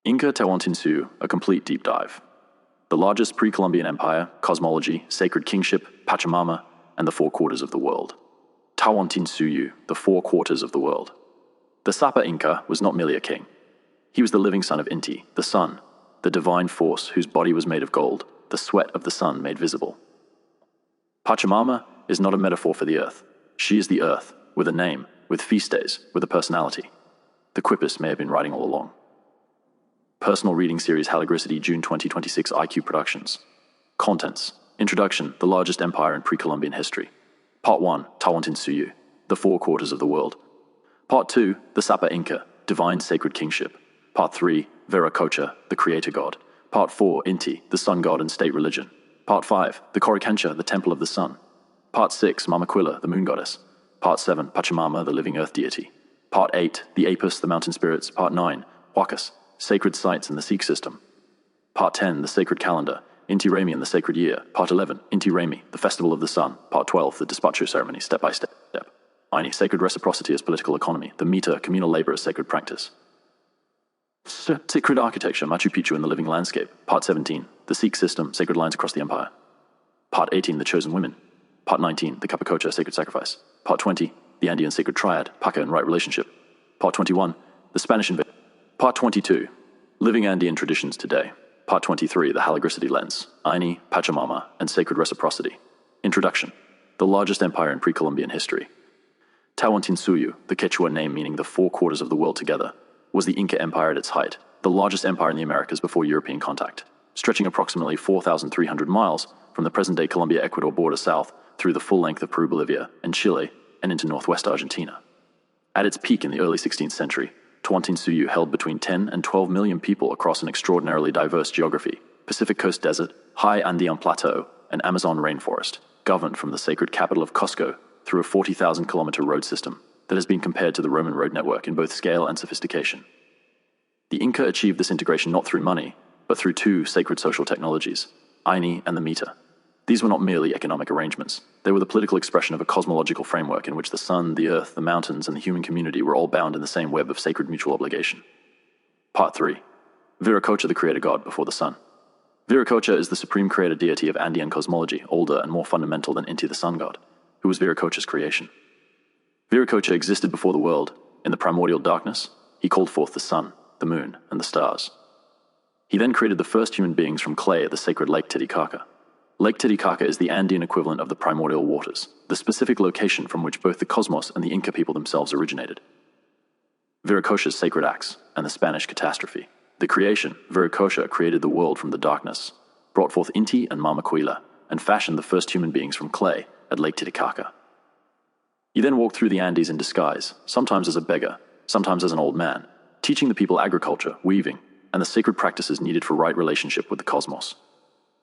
Inca Tawantinsuyu, a complete deep dive. The largest pre-Columbian empire, Cosmology, Sacred Kingship, Pachamama, and the four quarters of the world. Tawantinsuyu, the four quarters of the world. The Sapa Inca was not merely a king. He was the living son of Inti, the sun, the divine force whose body was made of gold, the sweat of the sun made visible. Pachamama is not a metaphor for the earth. She is the earth, with a name, with feast days, with a personality. The quipus may have been writing all along. Personal reading series Haligricity, June 2026, IQ Productions. Contents. Introduction, the largest empire in pre-Columbian history. Part 1, Tawantinsuyu, the four quarters of the world. Part 2, the Sapa Inca, divine sacred kingship. Part 3, Viracocha, the creator god. Part 4, Inti, the sun god and state religion. Part 5, the Coricancha, the temple of the sun. Part 6, Mamaquilla, the moon goddess. Part 7, Pachamama, the living earth deity. Part 8, the Apus, the mountain spirits. Part 9, Huacas, sacred sites in the Sikh system. Part 10, the sacred calendar. Inti Raymi and the sacred year. Part 11, Inti Raymi, the festival of the sun. Part 12, the despacho ceremony, step by step. Ini, sacred reciprocity as political economy. The meter, communal labor as sacred practice. Sacred architecture, Machu Picchu and the living landscape. Part 17, the Sikh system, sacred lines across the empire. Part 18, the chosen women. Part 19, the Capacocha, sacred sacrifice. Part 20, the Andean sacred triad, Paca and right relationship. Part 21, the Spanish invasion. Part 22, living Andean traditions today. Part 23, the Haligricity lens, Ini, Pachamama, and sacred reciprocity. Introduction, the largest empire in pre-Columbian history. Tawantinsuyu, the Quechua name meaning the four quarters of the world together, was the Inca Empire at its height, the largest empire in the Americas before European contact, stretching approximately 4,300 miles from the present-day Colombia-Ecuador border south through the full length of Peru, Bolivia, and Chile, and into northwest Argentina. At its peak in the early 16th century, Tawantinsuyu held between 10 and 12 million people across an extraordinarily diverse geography, Pacific Coast Desert, high Andean Plateau, and Amazon rainforest, governed from the sacred capital of Cusco through a 40,000-kilometer road system that has been compared to the Roman road network in both scale and sophistication. The Inca achieved this integration not through money, but through two sacred social technologies, Ini and the meter. These were not merely economic arrangements. They were the political expression of a cosmological framework in which the sun, the earth, the mountains, and the human community were all bound in the same web of sacred mutual obligation. Part 3. Viracocha, the creator god before the sun. Viracocha is the supreme creator deity of Andean cosmology, older and more fundamental than Inti the sun god, who was Viracocha's creation. Viracocha existed before the world. In the primordial darkness, he called forth the sun, the moon, and the stars. He then created the first human beings from clay at the sacred Lake Titicaca. Lake Titicaca is the Andean equivalent of the primordial waters, the specific location from which both the cosmos and the Inca people themselves originated. Viracocha's sacred acts and the Spanish catastrophe. The creation, Viracocha created the world from the darkness, brought forth Inti and Mamaquilla, and fashioned the first human beings from clay at Lake Titicaca. He then walked through the Andes in disguise, sometimes as a beggar, sometimes as an old man, teaching the people agriculture, weaving, and the sacred practices needed for right relationship with the cosmos.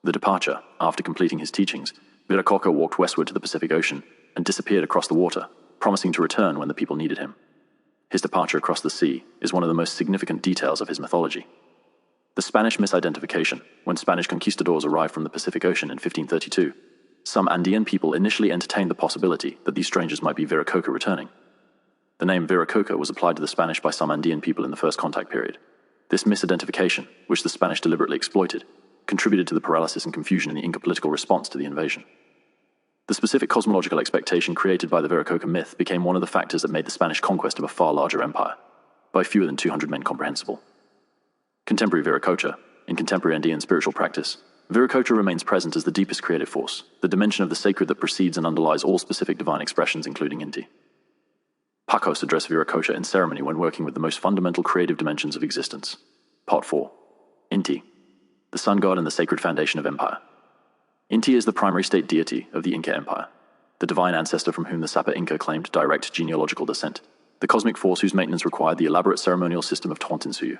The departure, after completing his teachings, Viracocha walked westward to the Pacific Ocean and disappeared across the water, promising to return when the people needed him. His departure across the sea is one of the most significant details of his mythology. The Spanish misidentification, when Spanish conquistadors arrived from the Pacific Ocean in 1532, some Andean people initially entertained the possibility that these strangers might be Viracocha returning. The name Viracocha was applied to the Spanish by some Andean people in the first contact period. This misidentification, which the Spanish deliberately exploited, contributed to the paralysis and confusion in the Inca political response to the invasion. The specific cosmological expectation created by the Viracocha myth became one of the factors that made the Spanish conquest of a far larger empire, by fewer than 200 men comprehensible. Contemporary Viracocha, in contemporary Andean spiritual practice, Viracocha remains present as the deepest creative force, the dimension of the sacred that precedes and underlies all specific divine expressions, including Inti. Pacos address Viracocha in ceremony when working with the most fundamental creative dimensions of existence. Part 4. Inti, the sun god and the sacred foundation of empire. Inti is the primary state deity of the Inca Empire, the divine ancestor from whom the Sapa Inca claimed direct genealogical descent, the cosmic force whose maintenance required the elaborate ceremonial system of Tawantinsuyu,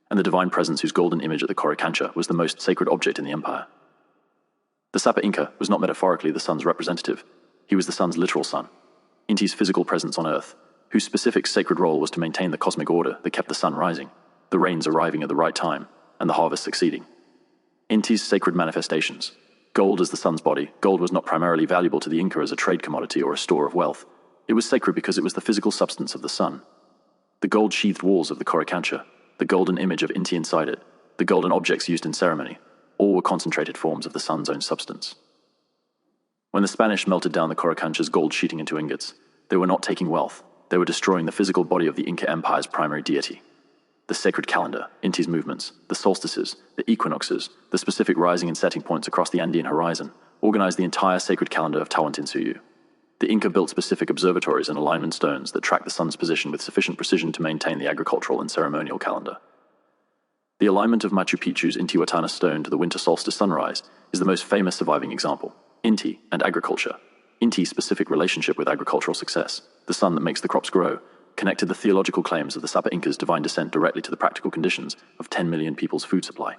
and the divine presence whose golden image at the Coricancha was the most sacred object in the empire. The Sapa Inca was not metaphorically the sun's representative. He was the sun's literal sun, Inti's physical presence on earth, whose specific sacred role was to maintain the cosmic order that kept the sun rising, the rains arriving at the right time, and the harvest succeeding. Inti's sacred manifestations. Gold as the sun's body. Gold was not primarily valuable to the Inca as a trade commodity or a store of wealth. It was sacred because it was the physical substance of the sun. The gold-sheathed walls of the Coricancha, the golden image of Inti inside it, the golden objects used in ceremony, all were concentrated forms of the sun's own substance. When the Spanish melted down the Coricancha's gold sheeting into ingots, they were not taking wealth, they were destroying the physical body of the Inca Empire's primary deity. The sacred calendar, Inti's movements, the solstices, the equinoxes, the specific rising and setting points across the Andean horizon, organized the entire sacred calendar of Tawantinsuyu. The Inca built specific observatories and alignment stones that track the sun's position with sufficient precision to maintain the agricultural and ceremonial calendar. The alignment of Machu Picchu's Intihuatana stone to the winter solstice sunrise is the most famous surviving example. Inti and agriculture. Inti's specific relationship with agricultural success, the sun that makes the crops grow, connected the theological claims of the Sapa Inca's divine descent directly to the practical conditions of 10 million people's food supply.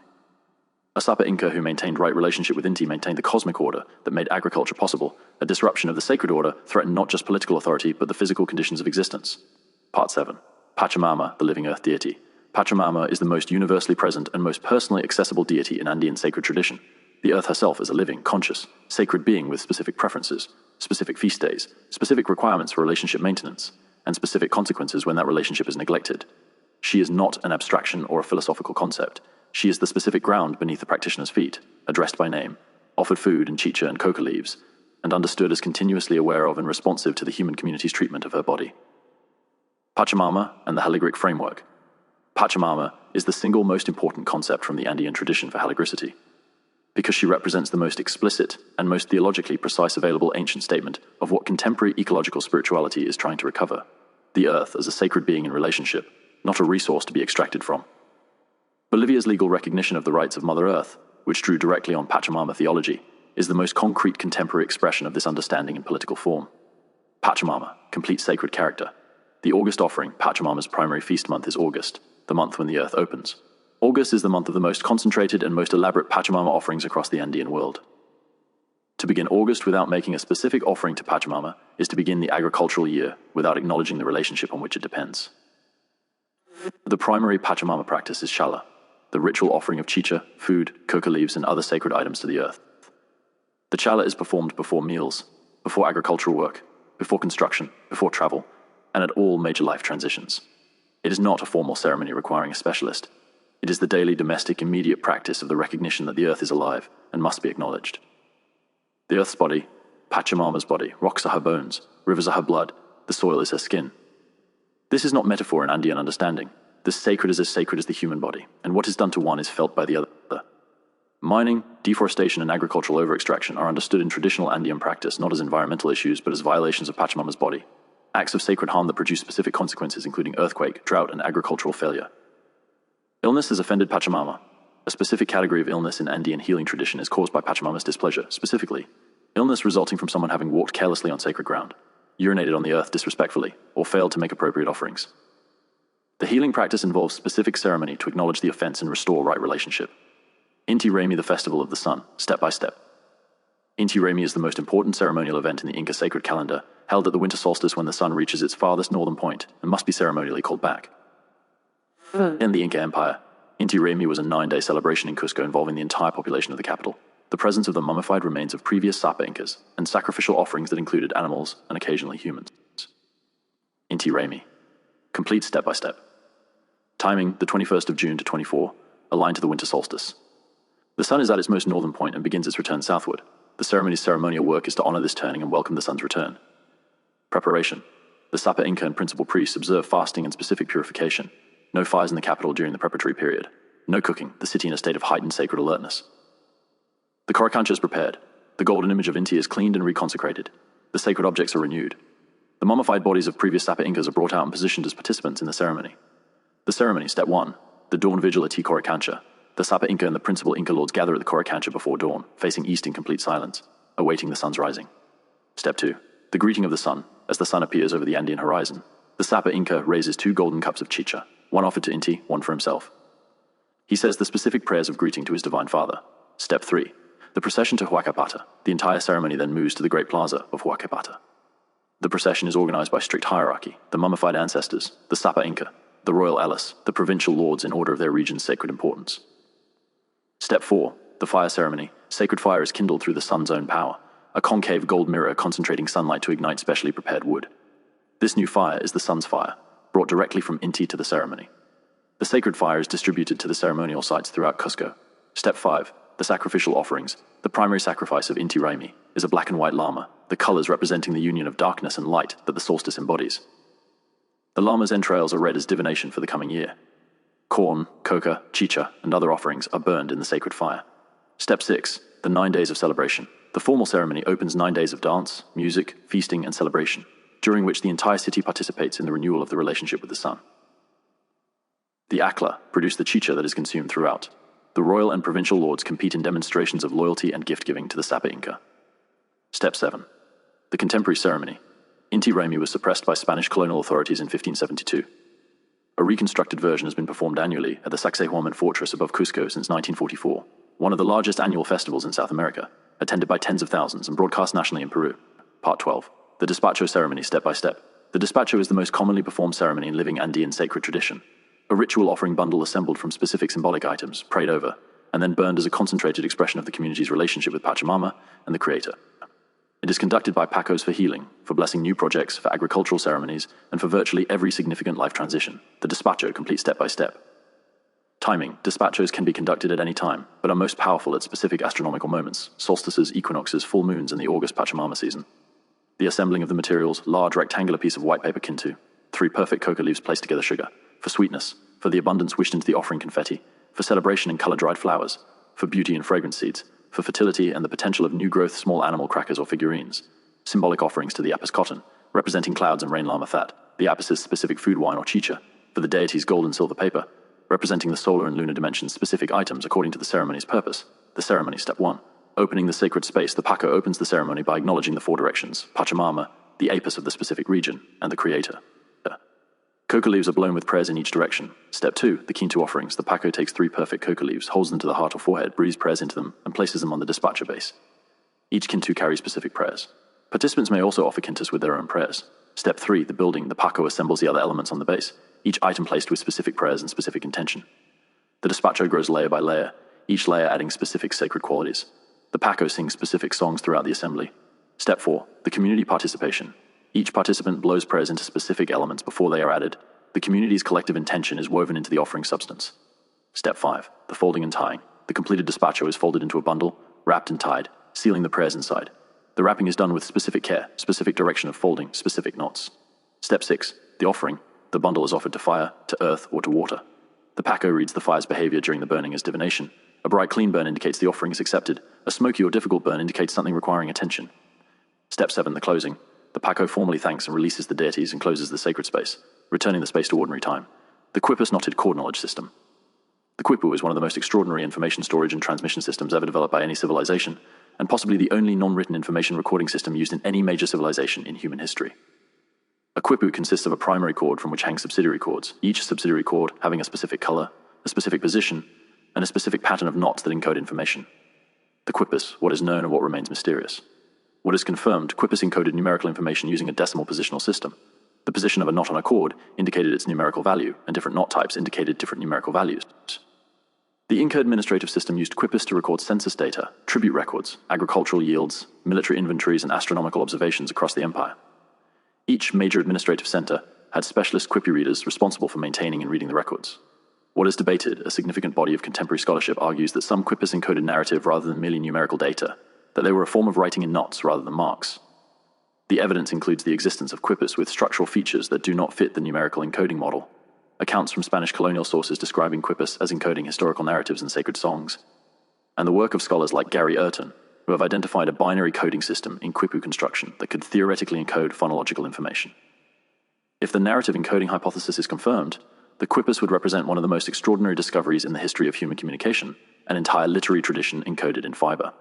A Sapa Inca who maintained right relationship with Inti maintained the cosmic order that made agriculture possible. A disruption of the sacred order threatened not just political authority but the physical conditions of existence. Part 7. Pachamama, the living earth deity. Pachamama is the most universally present and most personally accessible deity in Andean sacred tradition. The earth herself is a living, conscious, sacred being with specific preferences, specific feast days, specific requirements for relationship maintenance, and specific consequences when that relationship is neglected. She is not an abstraction or a philosophical concept. She is the specific ground beneath the practitioner's feet, addressed by name, offered food and chicha and coca leaves, and understood as continuously aware of and responsive to the human community's treatment of her body. Pachamama and the Haligric framework. Pachamama is the single most important concept from the Andean tradition for haligricity, because she represents the most explicit and most theologically precise available ancient statement of what contemporary ecological spirituality is trying to recover: the earth as a sacred being in relationship, not a resource to be extracted from. Bolivia's legal recognition of the rights of Mother Earth, which drew directly on Pachamama theology, is the most concrete contemporary expression of this understanding in political form. Pachamama, complete sacred character. The August offering, Pachamama's primary feast month, is August, the month when the earth opens. August is the month of the most concentrated and most elaborate Pachamama offerings across the Andean world. To begin August without making a specific offering to Pachamama is to begin the agricultural year without acknowledging the relationship on which it depends. The primary Pachamama practice is Shala, the ritual offering of chicha, food, coca leaves, and other sacred items to the earth. The Chala is performed before meals, before agricultural work, before construction, before travel, and at all major life transitions. It is not a formal ceremony requiring a specialist. It is the daily domestic immediate practice of the recognition that the earth is alive and must be acknowledged. The earth's body, Pachamama's body, rocks are her bones, rivers are her blood, the soil is her skin. This is not metaphor in Andean understanding. The sacred is as sacred as the human body, and what is done to one is felt by the other. Mining, deforestation, and agricultural overextraction are understood in traditional Andean practice not as environmental issues but as violations of Pachamama's body, acts of sacred harm that produce specific consequences including earthquake, drought, and agricultural failure. Illness has offended Pachamama. A specific category of illness in Andean healing tradition is caused by Pachamama's displeasure, specifically, illness resulting from someone having walked carelessly on sacred ground, urinated on the earth disrespectfully, or failed to make appropriate offerings. The healing practice involves specific ceremony to acknowledge the offense and restore right relationship. Inti Raymi, the festival of the sun, step by step. Inti Raymi is the most important ceremonial event in the Inca sacred calendar, held at the winter solstice when the sun reaches its farthest northern point and must be ceremonially called back. In the Inca Empire, Inti Raymi was a 9-day celebration in Cusco involving the entire population of the capital, the presence of the mummified remains of previous Sapa Incas, and sacrificial offerings that included animals and occasionally humans. Inti Raymi. Complete step by step. Timing, the 21st of June to 24, aligned to the winter solstice. The sun is at its most northern point and begins its return southward. The ceremony's ceremonial work is to honor this turning and welcome the sun's return. Preparation. The Sapa Inca and principal priests observe fasting and specific purification. No fires in the capital during the preparatory period. No cooking, the city in a state of heightened sacred alertness. The Coricancha is prepared. The golden image of Inti is cleaned and reconsecrated. The sacred objects are renewed. The mummified bodies of previous Sapa Incas are brought out and positioned as participants in the ceremony. The ceremony, step 1, the dawn vigil at Coricancha. The Sapa Inca and the principal Inca lords gather at the Coricancha before dawn, facing east in complete silence, awaiting the sun's rising. Step 2, the greeting of the sun, as the sun appears over the Andean horizon. The Sapa Inca raises 2 golden cups of chicha, one offered to Inti, one for himself. He says the specific prayers of greeting to his divine father. Step 3, the procession to Huacapata. The entire ceremony then moves to the great plaza of Huacapata. The procession is organized by strict hierarchy: the mummified ancestors, the Sapa Inca, the royal Alice, the provincial lords in order of their region's sacred importance. Step 4, the fire ceremony. Sacred fire is kindled through the sun's own power, a concave gold mirror concentrating sunlight to ignite specially prepared wood. This new fire is the sun's fire, brought directly from Inti to the ceremony. The sacred fire is distributed to the ceremonial sites throughout Cusco. Step 5. The sacrificial offerings. The primary sacrifice of Inti is a black and white llama, the colors representing the union of darkness and light that the solstice embodies. The llama's entrails are read as divination for the coming year. Corn, coca, chicha, and other offerings are burned in the sacred fire. Step 6. The 9 days of celebration. The formal ceremony opens 9 days of dance, music, feasting, and celebration, during which the entire city participates in the renewal of the relationship with the sun. The Akla produce the chicha that is consumed throughout. The royal and provincial lords compete in demonstrations of loyalty and gift-giving to the Sapa Inca. Step 7. The contemporary ceremony. Inti was suppressed by Spanish colonial authorities in 1572. A reconstructed version has been performed annually at the Sacsayhuaman Fortress above Cusco since 1944, one of the largest annual festivals in South America, attended by tens of thousands and broadcast nationally in Peru. Part 12. The Despacho ceremony step by step. The despacho is the most commonly performed ceremony in living Andean sacred tradition. A ritual offering bundle assembled from specific symbolic items, prayed over, and then burned as a concentrated expression of the community's relationship with Pachamama and the Creator. It is conducted by Pacos for healing, for blessing new projects, for agricultural ceremonies, and for virtually every significant life transition. The despacho complete step by step. Timing. Despachos can be conducted at any time, but are most powerful at specific astronomical moments, solstices, equinoxes, full moons, and the August Pachamama season. The assembling of the materials, large rectangular piece of white paper kintu, 3 perfect coca leaves placed together sugar, for sweetness, for the abundance wished into the offering confetti, for celebration and color-dried flowers, for beauty and fragrance seeds, for fertility and the potential of new growth small animal crackers or figurines, symbolic offerings to the apis cotton, representing clouds and rain llama fat, the apis' specific food wine or chicha, for the deity's gold and silver paper, representing the solar and lunar dimensions specific items according to the ceremony's purpose. The ceremony step 1. Opening the sacred space. The Paco opens the ceremony by acknowledging the 4 directions, Pachamama, the apis of the specific region, and the Creator. Coca leaves are blown with prayers in each direction. Step 2. The Kintu offerings. The Paco takes 3 perfect coca leaves, holds them to the heart or forehead, breathes prayers into them, and places them on the despacho base. Each Kintu carries specific prayers. Participants may also offer Kintus with their own prayers. Step 3. The building. The Paco assembles the other elements on the base, each item placed with specific prayers and specific intention. The despacho grows layer by layer, each layer adding specific sacred qualities. The Paco sings specific songs throughout the assembly. Step 4. The community participation. Each participant blows prayers into specific elements before they are added. The community's collective intention is woven into the offering substance. Step 5. The folding and tying. The completed despacho is folded into a bundle, wrapped and tied, sealing the prayers inside. The wrapping is done with specific care, specific direction of folding, specific knots. Step 6. The offering. The bundle is offered to fire, to earth, or to water. The Paco reads the fire's behavior during the burning as divination. A bright clean burn indicates the offering is accepted. A smoky or difficult burn indicates something requiring attention. Step 7. The closing. The Paco formally thanks and releases the deities and closes the sacred space, returning the space to ordinary time. The quipus knotted cord knowledge system. The quipu is one of the most extraordinary information storage and transmission systems ever developed by any civilization, and possibly the only non-written information recording system used in any major civilization in human history. A quipu consists of a primary cord from which hang subsidiary cords, each subsidiary cord having a specific color, a specific position, and a specific pattern of knots that encode information. The quipus, what is known and what remains mysterious. What is confirmed, quipus encoded numerical information using a decimal positional system. The position of a knot on a cord indicated its numerical value, and different knot types indicated different numerical values. The Inca administrative system used quipus to record census data, tribute records, agricultural yields, military inventories, and astronomical observations across the empire. Each major administrative center had specialist quipu readers responsible for maintaining and reading the records. What is debated, a significant body of contemporary scholarship argues that some quipus encoded narrative rather than merely numerical data, that they were a form of writing in knots rather than marks. The evidence includes the existence of quipus with structural features that do not fit the numerical encoding model, accounts from Spanish colonial sources describing quipus as encoding historical narratives and sacred songs, and the work of scholars like Gary Urton, who have identified a binary coding system in quipu construction that could theoretically encode phonological information. If the narrative encoding hypothesis is confirmed, the quipus would represent one of the most extraordinary discoveries in the history of human communication, an entire literary tradition encoded in fiber.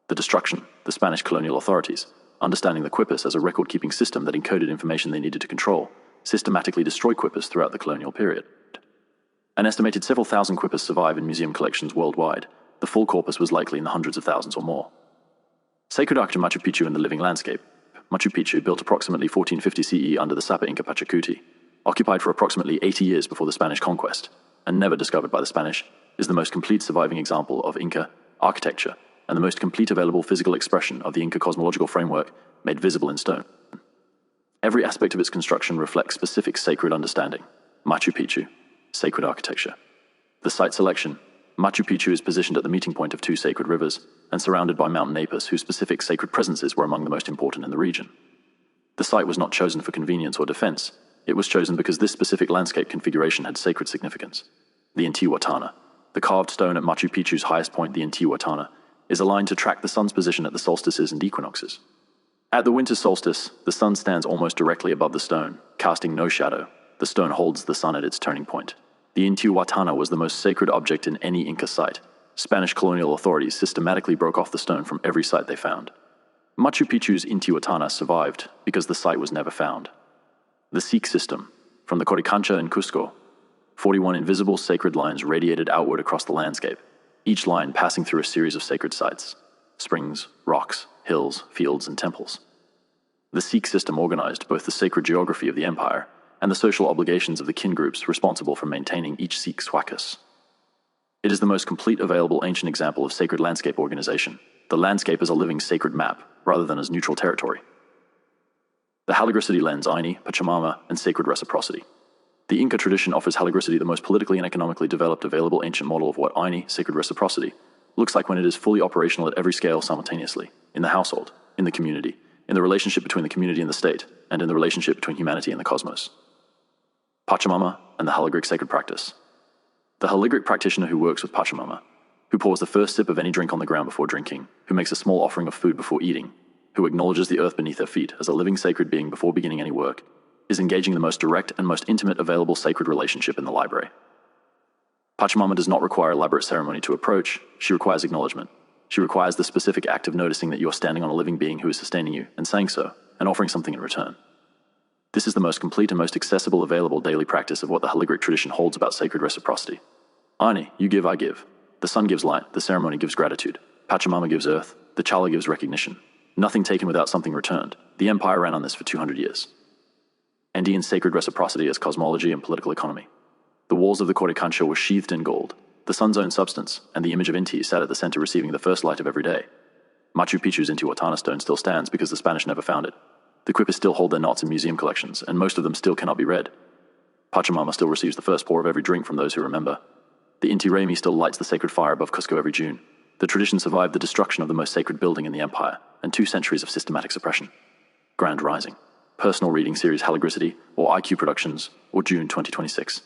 The destruction, the Spanish colonial authorities, understanding the quipus as a record-keeping system that encoded information they needed to control, systematically destroyed quipus throughout the colonial period. An estimated several thousand quipus survive in museum collections worldwide. The full corpus was likely in the hundreds of thousands or more. Sacred architecture Machu Picchu in the living landscape. Machu Picchu, built approximately 1450 CE under the Sapa Inca Pachacuti, occupied for approximately 80 years before the Spanish conquest, and never discovered by the Spanish, is the most complete surviving example of Inca architecture and the most complete available physical expression of the Inca cosmological framework made visible in stone. Every aspect of its construction reflects specific sacred understanding. Machu Picchu. sacred architecture. The site selection. Machu Picchu is positioned at the meeting point of two sacred rivers and surrounded by mountain Apus whose specific sacred presences were among the most important in the region. The site was not chosen for convenience or defense. It was chosen because this specific landscape configuration had sacred significance. The Inti, the carved stone at Machu Picchu's highest point, the Inti, is aligned to track the sun's position at the solstices and equinoxes. At the winter solstice, the sun stands almost directly above the stone, casting no shadow. The stone holds the sun at its turning point. The Inti was the most sacred object in any Inca site. Spanish colonial authorities systematically broke off the stone from every site they found. Machu Picchu's Inti survived because the site was never found. The Sikh system. From the Coricancha in Cusco, 41 invisible sacred lines radiated outward across the landscape, each line passing through a series of sacred sites: springs, rocks, hills, fields, and temples. The Sikh system organized both the sacred geography of the empire and the social obligations of the kin groups responsible for maintaining each Sikh swakas. It is the most complete available ancient example of sacred landscape organization, the landscape as a living sacred map, rather than as neutral territory. The haligricity lens, Ini, Pachamama, and sacred reciprocity. The Inca tradition offers haligricity, the most politically and economically developed available ancient model of what Ini, sacred reciprocity, looks like when it is fully operational at every scale simultaneously, in the household, in the community, in the relationship between the community and the state, and in the relationship between humanity and the cosmos. Pachamama and the haligric sacred practice. The haligric practitioner who works with Pachamama, who pours the first sip of any drink on the ground before drinking, who makes a small offering of food before eating, who acknowledges the earth beneath their feet as a living sacred being before beginning any work, is engaging the most direct and most intimate available sacred relationship in the library. Pachamama does not require elaborate ceremony to approach. She requires acknowledgement. She requires the specific act of noticing that you are standing on a living being who is sustaining you, and saying so, and offering something in return. This is the most complete and most accessible available daily practice of what the haligric tradition holds about sacred reciprocity. Ini, you give, I give. The sun gives light, the ceremony gives gratitude. Pachamama gives earth, the chala gives recognition. Nothing taken without something returned. The empire ran on this for 200 years. Andean sacred reciprocity as cosmology and political economy. The walls of the Coricancha were sheathed in gold. The sun's own substance, and the image of Inti sat at the center receiving the first light of every day. Machu Picchu's Intihuatana stone still stands because the Spanish never found it. The quipus still hold their knots in museum collections, and most of them still cannot be read. Pachamama still receives the first pour of every drink from those who remember. The Inti Raymi still lights the sacred fire above Cusco every June. The tradition survived the destruction of the most sacred building in the empire, and 2 centuries of systematic suppression. Grand Rising. Personal reading series Haligricity, or IQ Productions, or June 2026.